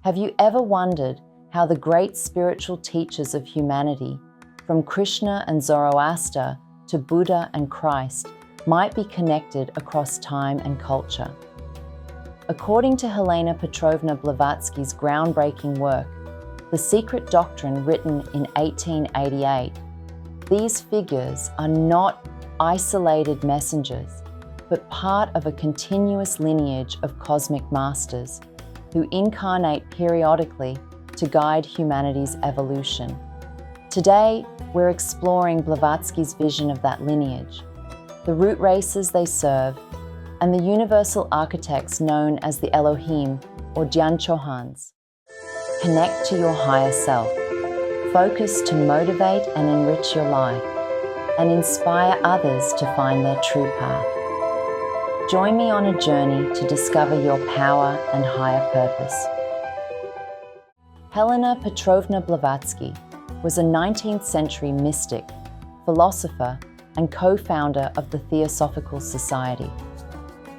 Have you ever wondered how the great spiritual teachers of humanity, from Krishna and Zoroaster to Buddha and Christ, might be connected across time and culture? According to Helena Petrovna Blavatsky's groundbreaking work, The Secret Doctrine, written in 1888, these figures are not isolated messengers, but part of a continuous lineage of cosmic masters who incarnate periodically to guide humanity's evolution. Today, we're exploring Blavatsky's vision of that lineage, the root races they serve, and the universal architects known as the Elohim or Dhyan-Chohans. Connect to your higher self. Focus to motivate and enrich your life, and inspire others to find their true path. Join me on a journey to discover your power and higher purpose. Helena Petrovna Blavatsky was a 19th century mystic, philosopher, and co-founder of the Theosophical Society.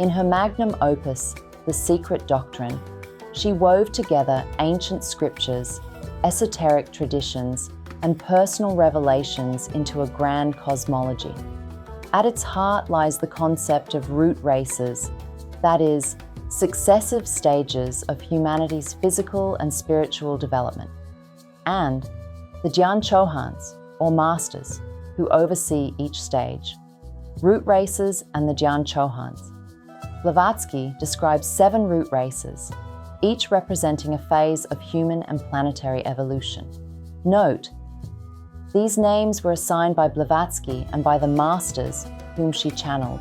In her magnum opus, The Secret Doctrine, she wove together ancient scriptures, esoteric traditions, and personal revelations into a grand cosmology. At its heart lies the concept of root races, that is, successive stages of humanity's physical and spiritual development, and the Dhyan-Chohans, or masters, who oversee each stage. Root races and the Dhyan-Chohans. Blavatsky describes 7 root races, each representing a phase of human and planetary evolution. Note, these names were assigned by Blavatsky and by the masters whom she channeled.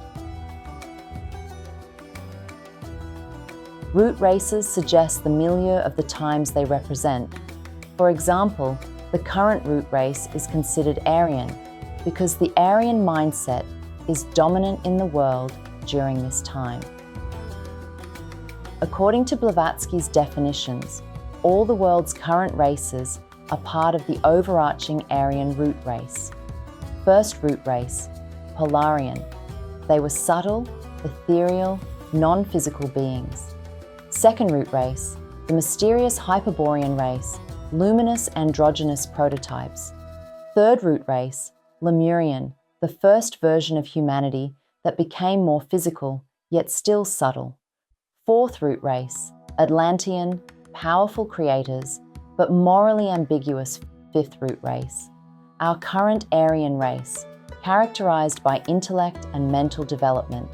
Root races suggest the milieu of the times they represent. For example, the current root race is considered Aryan because the Aryan mindset is dominant in the world during this time. According to Blavatsky's definitions, all the world's current races are part of the overarching Aryan root race. First root race, Polarian. They were subtle, ethereal, non-physical beings. Second root race, the mysterious Hyperborean race, luminous androgynous prototypes. Third root race, Lemurian, the first version of humanity that became more physical, yet still subtle. Fourth root race, Atlantean, powerful creators, but morally ambiguous fifth root race. Our current Aryan race, characterized by intellect and mental development.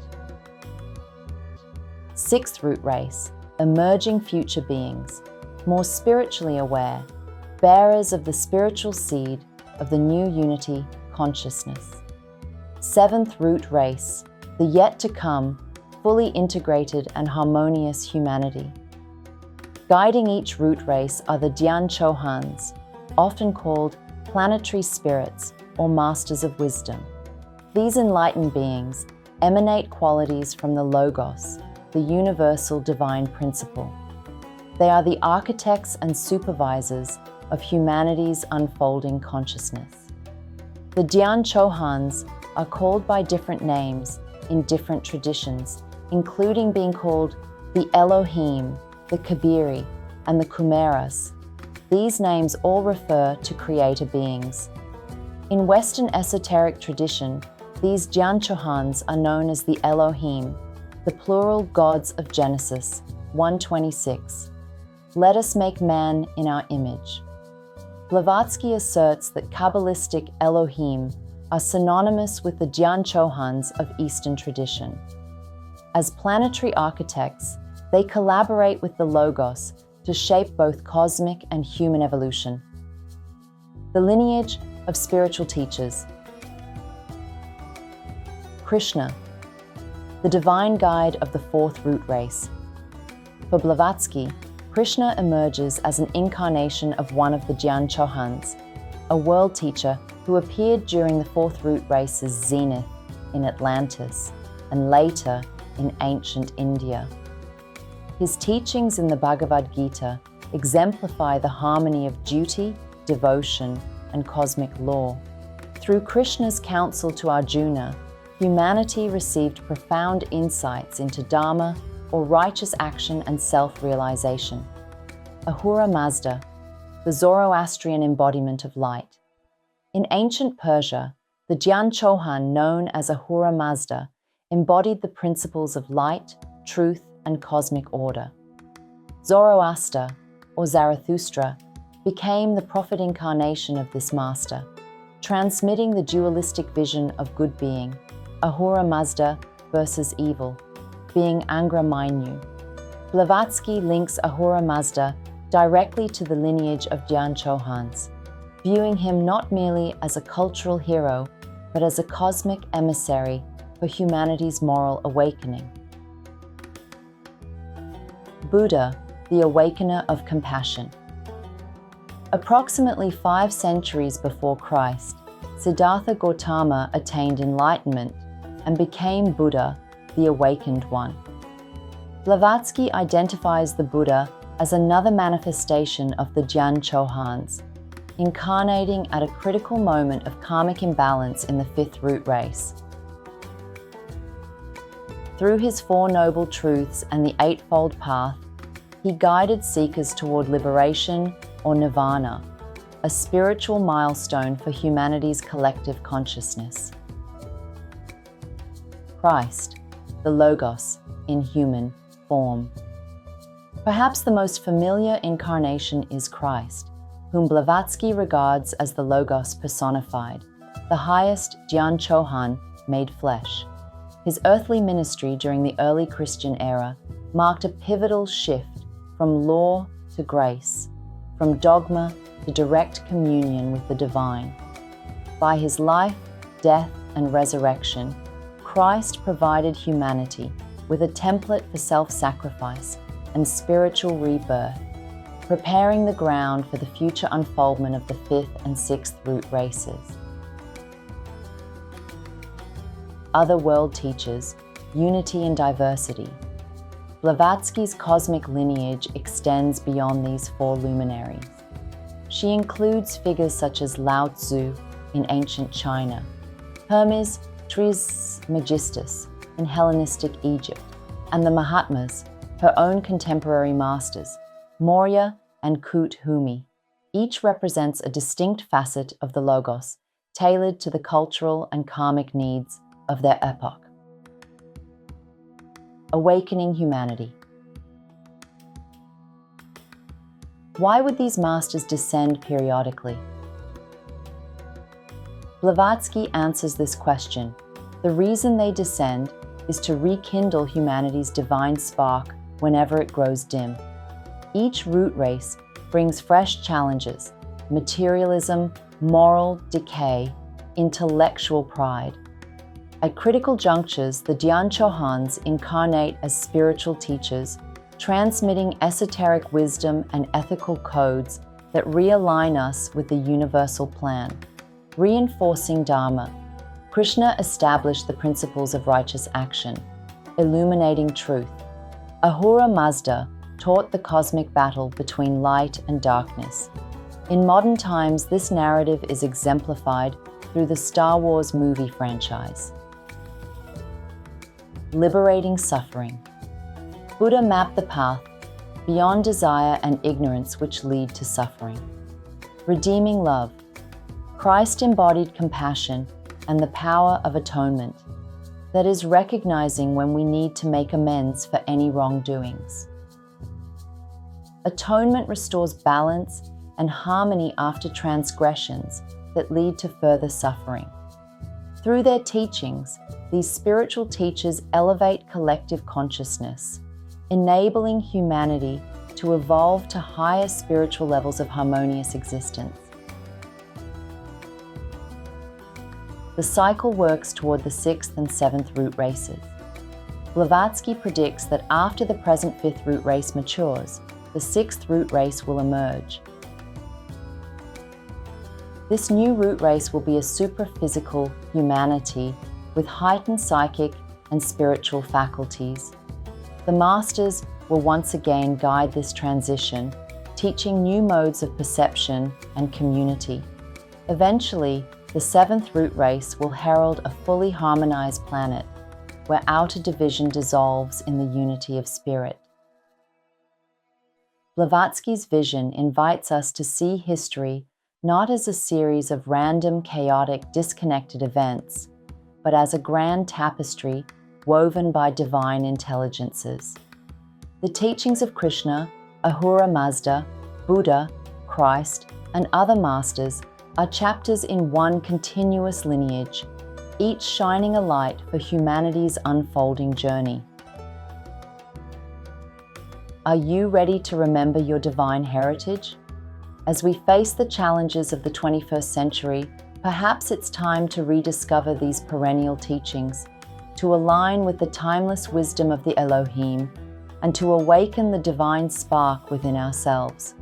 Sixth root race, emerging future beings, more spiritually aware, bearers of the spiritual seed of the new unity consciousness. Seventh root race, the yet to come, fully integrated and harmonious humanity. Guiding each root race are the Dhyan-Chohans, often called planetary spirits or masters of wisdom. These enlightened beings emanate qualities from the Logos, the universal divine principle. They are the architects and supervisors of humanity's unfolding consciousness. The Dhyan-Chohans are called by different names in different traditions, including being called the Elohim, the Kabiri, and the Kumaras. These names all refer to creator beings. In Western esoteric tradition, these Dhyan-Chohans are known as the Elohim, the plural gods of Genesis 1:26. Let us make man in our image. Blavatsky asserts that Kabbalistic Elohim are synonymous with the Dhyan-Chohans of Eastern tradition. As planetary architects, they collaborate with the Logos to shape both cosmic and human evolution. The lineage of spiritual teachers. Krishna, the divine guide of the fourth root race. For Blavatsky, Krishna emerges as an incarnation of one of the Dhyan-Chohans, a world teacher who appeared during the fourth root race's zenith in Atlantis and later in ancient India. His teachings in the Bhagavad Gita exemplify the harmony of duty, devotion, and cosmic law. Through Krishna's counsel to Arjuna, humanity received profound insights into Dharma, or righteous action and self-realization. Ahura Mazda, the Zoroastrian embodiment of light. In ancient Persia, the Dhyan-Chohan, known as Ahura Mazda, embodied the principles of light, truth, and cosmic order. Zoroaster, or Zarathustra, became the prophet incarnation of this master, transmitting the dualistic vision of good being, Ahura Mazda versus evil, being Angra Mainyu. Blavatsky links Ahura Mazda directly to the lineage of Dhyan-Chohans, viewing him not merely as a cultural hero, but as a cosmic emissary for humanity's moral awakening. Buddha, the awakener of compassion. Approximately 5 centuries before Christ, Siddhartha Gautama attained enlightenment and became Buddha, the awakened one. Blavatsky identifies the Buddha as another manifestation of the Dhyan-Chohans, incarnating at a critical moment of karmic imbalance in the 5th root race. Through his 4 noble truths and the Eightfold Path, he guided seekers toward liberation or nirvana, a spiritual milestone for humanity's collective consciousness. Christ, the Logos, in human form. Perhaps the most familiar incarnation is Christ, whom Blavatsky regards as the Logos personified, the highest Dhyan-Chohan made flesh. His earthly ministry during the early Christian era marked a pivotal shift from law to grace, from dogma to direct communion with the divine. By his life, death, and resurrection, Christ provided humanity with a template for self-sacrifice and spiritual rebirth, preparing the ground for the future unfoldment of the 5th and 6th root races. Other world teachers, unity and diversity. Blavatsky's cosmic lineage extends beyond these 4 luminaries. She includes figures such as Lao Tzu in ancient China, Hermes Trismegistus in Hellenistic Egypt, and the Mahatmas, her own contemporary masters, Maurya and Kut Humi. Each represents a distinct facet of the Logos, tailored to the cultural and karmic needs of their epoch. Awakening humanity. Why would these masters descend periodically? Blavatsky answers this question. The reason they descend is to rekindle humanity's divine spark whenever it grows dim. Each root race brings fresh challenges: materialism, moral decay, intellectual pride. At critical junctures, the Dhyan-Chohans incarnate as spiritual teachers, transmitting esoteric wisdom and ethical codes that realign us with the universal plan. Reinforcing Dharma, Krishna established the principles of righteous action, illuminating truth. Ahura Mazda taught the cosmic battle between light and darkness. In modern times, this narrative is exemplified through the Star Wars movie franchise. Liberating suffering. Buddha mapped the path beyond desire and ignorance which lead to suffering. Redeeming love. Christ embodied compassion and the power of atonement, that is, recognizing when we need to make amends for any wrongdoings. Atonement restores balance and harmony after transgressions that lead to further suffering. Through their teachings, these spiritual teachers elevate collective consciousness, enabling humanity to evolve to higher spiritual levels of harmonious existence. The cycle works toward the 6th and 7th root races. Blavatsky predicts that after the present 5th root race matures, the 6th root race will emerge. This new root race will be a superphysical humanity with heightened psychic and spiritual faculties. The masters will once again guide this transition, teaching new modes of perception and community. Eventually, the 7th root race will herald a fully harmonized planet, where outer division dissolves in the unity of spirit. Blavatsky's vision invites us to see history not as a series of random, chaotic, disconnected events, but as a grand tapestry woven by divine intelligences. The teachings of Krishna, Ahura Mazda, Buddha, Christ, and other masters are chapters in one continuous lineage, each shining a light for humanity's unfolding journey. Are you ready to remember your divine heritage? As we face the challenges of the 21st century, perhaps it's time to rediscover these perennial teachings, to align with the timeless wisdom of the Elohim, and to awaken the divine spark within ourselves.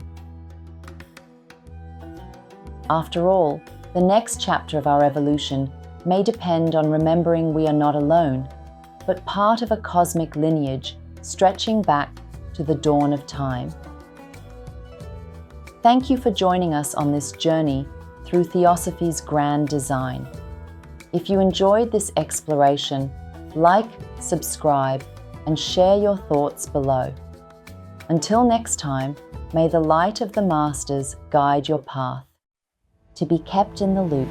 After all, the next chapter of our evolution may depend on remembering we are not alone, but part of a cosmic lineage stretching back to the dawn of time. Thank you for joining us on this journey through Theosophy's grand design. If you enjoyed this exploration, like, subscribe, and share your thoughts below. Until next time, may the light of the Masters guide your path. To be kept in the loop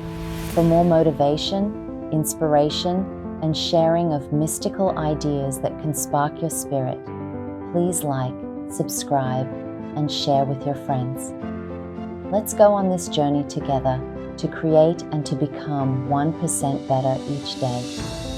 for more motivation, inspiration, and sharing of mystical ideas that can spark your spirit, please like, subscribe, and share with your friends. Let's go on this journey together to create and to become 1% better each day.